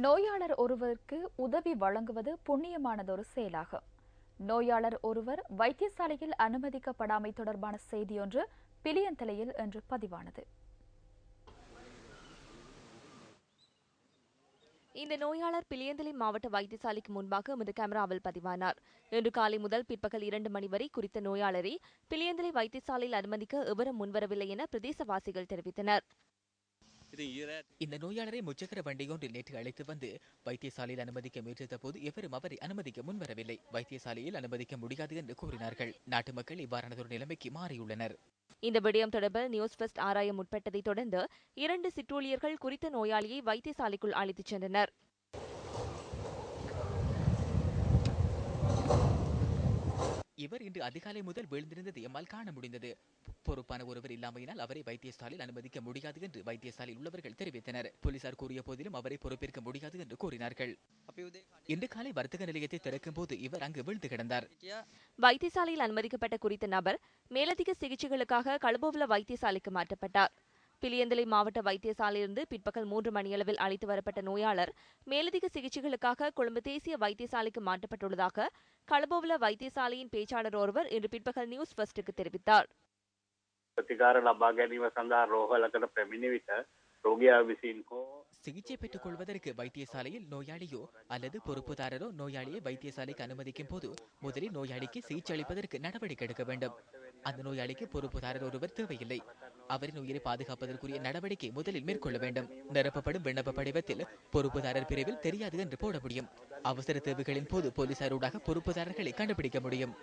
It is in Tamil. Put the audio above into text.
நோயாளர் ஒருவருக்கு உதவி வழங்குவது புண்ணியமானதொரு செயலாகும். நோயாளர் ஒருவர் வைத்தியசாலையில் அனுமதிக்கப்படாமை தொடர்பான செய்தியொன்று பிலியந்தலையில் இன்று பதிவானது. இந்த நோயாளர் பிலியந்தலை மாவட்ட வைத்தியசாலைக்கு முன்பாக எமது கேமராவில் பதிவானார். இன்று காலை முதல் பிற்பகல் 2 மணி வரை குறித்த நோயாளரை பிலியந்தலை வைத்தியசாலையில் அனுமதிக்க எவரும் முன்வரவில்லை என பிரதேசவாசிகள் தெரிவித்தனர். இந்த நோயாளரை முச்சக்கர வண்டியொன்றில் நேற்று அழைத்து வந்து வைத்தியசாலையில் அனுமதிக்க முயற்சித்த போது எவரும் அவரை அனுமதிக்க முன்வரவில்லை. வைத்தியசாலையில் அனுமதிக்க முடியாது என்று கூறினார்கள். நாட்டு மக்கள் இவ்வாறானதொரு நிலைமைக்கு மாறியுள்ளனர். இந்த விடயம் தொடர்பில் நியூஸ் ஃபர்ஸ்ட் ஆராய முற்பட்டதை தொடர்ந்து 2 சிற்றூழியர்கள் குறித்த நோயாளியை வைத்தியசாலைக்குள் அழைத்துச் சென்றனர். இவர் இன்று அதிகாலை முதல் வீழ்ந்திருந்தது எம்மால் காண முடிந்தது. பொறுப்பான ஒருவர் இல்லாமையினால் அவரை வைத்தியசாலையில் அனுமதிக்க முடியாது என்று வைத்தியசாலையில் உள்ளவர்கள் தெரிவித்தனர். போலீசார் கூறிய போதிலும் அவரை பொறுப்பேற்க முடியாது என்று கூறினார்கள். இன்று காலை வர்த்தக நிலையத்தை திறக்கும் போது இவர் அங்கு வீழ்ந்து கிடந்தார். வைத்தியசாலையில் அனுமதிக்கப்பட்ட குறித்த நபர் மேலதிக சிகிச்சைகளுக்காக களுபோவில வைத்தியசாலைக்கு மாற்றப்பட்டார். பிலியந்தலை மாவட்ட வைத்தியசாலையிலிருந்து பிற்பகல் 3 மணியளவில் அழைத்து வரப்பட்ட நோயாளர் மேலதிக சிகிச்சைகளுக்காக கொழும்பு தேசிய வைத்தியசாலைக்கு மாற்றப்பட்டுள்ளதாக களுபோவில வைத்தியசாலையின் பேச்சாளர் ஒருவர் இன்று பிற்பகல் நியூஸ் ஃபர்ஸ்டுக்கு தெரிவித்தார். சிகிச்சை பெற்றுக் கொள்வதற்கு வைத்தியசாலையில் நோயாளியோ அல்லது பொறுப்புதாரரோ நோயாளியை வைத்தியசாலைக்கு அனுமதிக்கும் போது முதலில் நோயாளிக்கு சிகிச்சை அளிப்பதற்கு நடவடிக்கை எடுக்க வேண்டும். அந்த நோயாளிக்கு பொறுப்புதாரர் ஒருவர் தேவையில்லை. அவரின் உயிரை பாதுகாப்பதற்குரிய நடவடிக்கை முதலில் மேற்கொள்ள வேண்டும். நிரப்பப்படும் விண்ணப்ப படிவத்தில் பொறுப்புதாரர் பிரிவில் தெரியாது என்று போட முடியும். அவசர தேவைகளின் போது போலீசாரூடாக பொறுப்புதாரர்களை கண்டுபிடிக்க முடியும்.